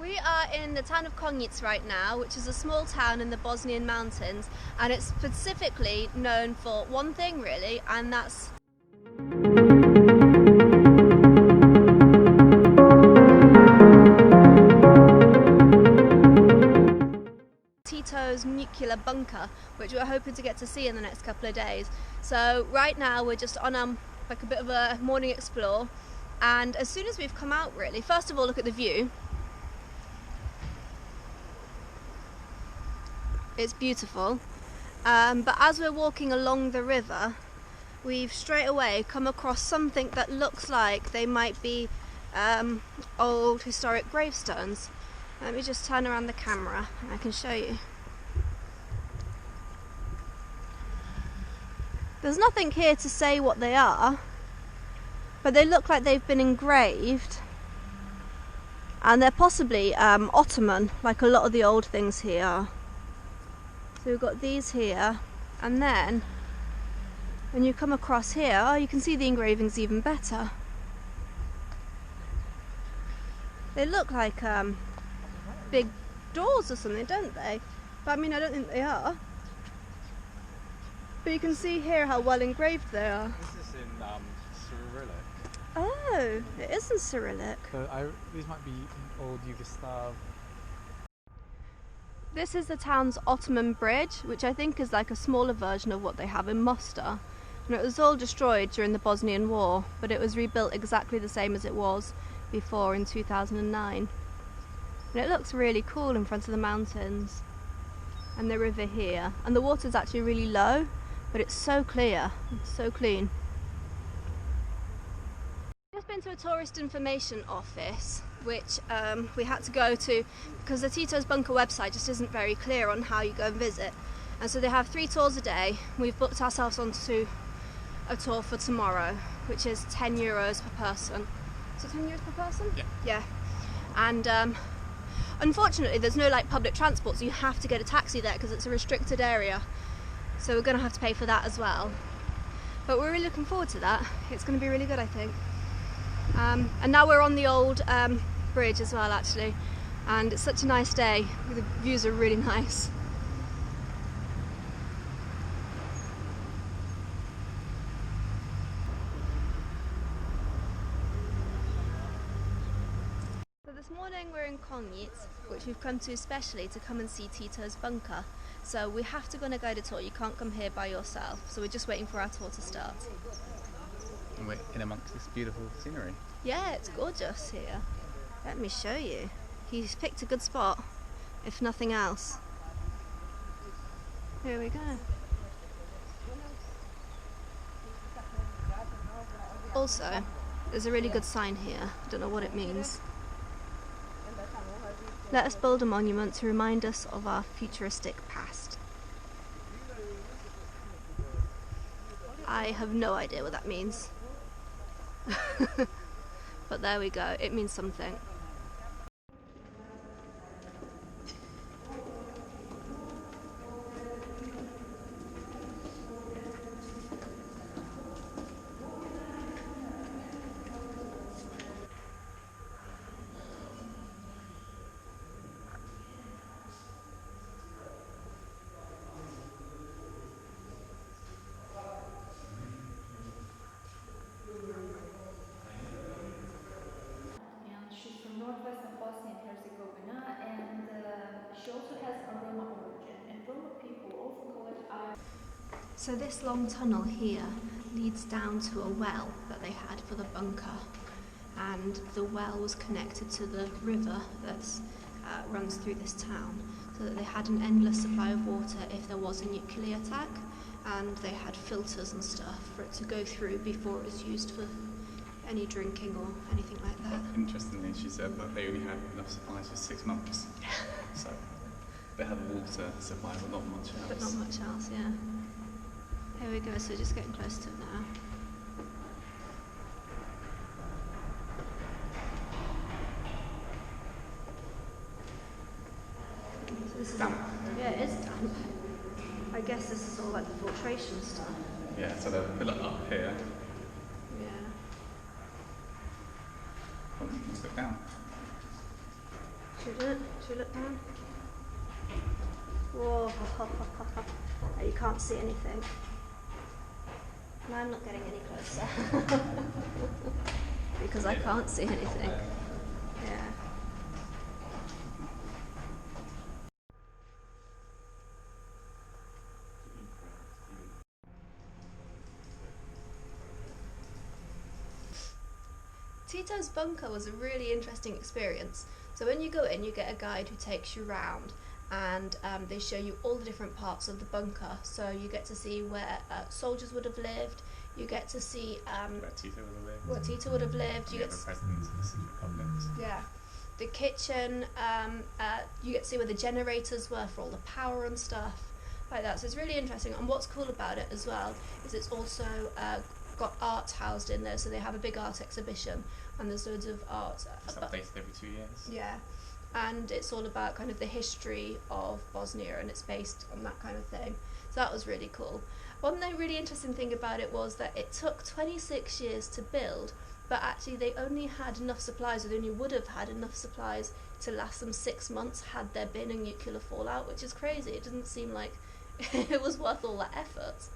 We are in the town of Konjic right now, which is a small town in the Bosnian mountains, and it's specifically known for one thing really, and that's Tito's nuclear bunker, which we're hoping to get to see in the next couple of days. So right now we're just on like a bit of a morning explore, and as soon as we've come out really, first of all look at the view. It's beautiful, but as we're walking along the river, we've straight away come across something that looks like they might be old historic gravestones. Let me just turn around the camera and I can show you. There's nothing here to say what they are, but they look like they've been engraved, and they're possibly Ottoman, like a lot of the old things here are. So we've got these here, and then when you come across here, you can see the engravings even better. They look like big doors or something, don't they? But I mean, I don't think they are. But you can see here how well engraved they are. This is in Cyrillic. Oh, it is in Cyrillic. So these might be old Yugoslav. This is the town's Ottoman Bridge, which I think is like a smaller version of what they have in Mostar. And it was all destroyed during the Bosnian War, but it was rebuilt exactly the same as it was before in 2009. And it looks really cool in front of the mountains and the river here. And the water's actually really low, but it's so clear, it's so clean. I've just been to a tourist information office, which we had to go to because the Tito's Bunker website just isn't very clear on how you go and visit. And so they have 3 tours a day. We've booked ourselves onto a tour for tomorrow, which is €10 per person. Is it €10 per person? Yeah. Yeah. And unfortunately there's no like public transport, so you have to get a taxi there because it's a restricted area. So we're going to have to pay for that as well. But we're really looking forward to that. It's going to be really good, I think. And now we're on the old bridge as well, actually, and it's such a nice day. The views are really nice. So this morning we're in Konjic, which we've come to especially to come and see Tito's bunker. So we have to go on a guided tour. You can't come here by yourself, so we're just waiting for our tour to start. And we're in amongst this beautiful scenery. Yeah, it's gorgeous here. Let me show you. He's picked a good spot, if nothing else. Here we go. Also, there's a really good sign here. I don't know what it means. Let us build a monument to remind us of our futuristic past. I have no idea what that means. But there we go, it means something. Northwest of Bosnia and Herzegovina, and she also has a Roma origin, and Roma people often call it Iron. So this long tunnel here leads down to a well that they had for the bunker, and the well was connected to the river that runs through this town, so that they had an endless supply of water if there was a nuclear attack, and they had filters and stuff for it to go through before it was used for any drinking or anything like that. Interestingly, she said that they only had enough supplies for 6 months. So they had water supply, but not much else. But not much else, yeah. Here we go, so we're just getting close to it now. So this is damp. Yeah, it is damp. I guess this is all like the filtration stuff. Yeah, so they'll fill it up here. Yeah. Let's look down. Should we do it? Should we look down? Whoa, oh, you can't see anything. No, I'm not getting any closer. Because I can't see anything. Yeah. Tito's bunker was a really interesting experience. So when you go in, you get a guide who takes you round, and they show you all the different parts of the bunker. So you get to see where soldiers would have lived. You get to see Where Tito would have lived. where Tito would have lived. You You get have the presidents of the republics. yeah, the kitchen. You get to see where the generators were for all the power and stuff like that. So it's really interesting. And what's cool about it as well is it's also got art housed in there. So they have a big art exhibition, and there's loads of art. It's updated every 2 years. Yeah, and it's all about kind of the history of Bosnia, and it's based on that kind of thing. So that was really cool. One really interesting thing about it was that it took 26 years to build, but actually they only had enough supplies, or they only would have had enough supplies to last them 6 months had there been a nuclear fallout, which is crazy. It doesn't seem like it was worth all that effort.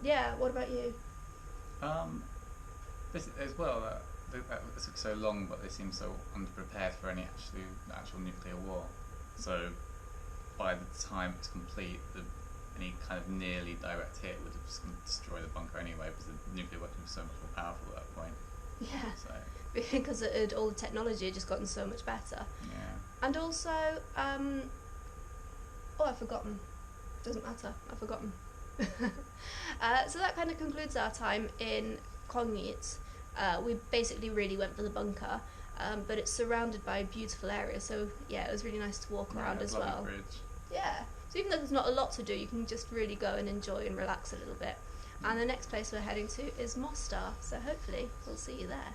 Yeah, what about you? This as well. That took so long, but they seem so underprepared for any actual nuclear war. So by the time it's complete, any kind of nearly direct hit would have just destroyed the bunker anyway, because the nuclear weapon was so much more powerful at that point. Yeah, So because all the technology had just gotten so much better. yeah. And also, I've forgotten. Doesn't matter, I've forgotten. So that kind of concludes our time in Konjic. We basically really went for the bunker, but it's surrounded by a beautiful area, so yeah, it was really nice to walk around as well. Bridge. Yeah, so even though there's not a lot to do, you can just really go and enjoy and relax a little bit. And the next place we're heading to is Mostar, so hopefully we'll see you there.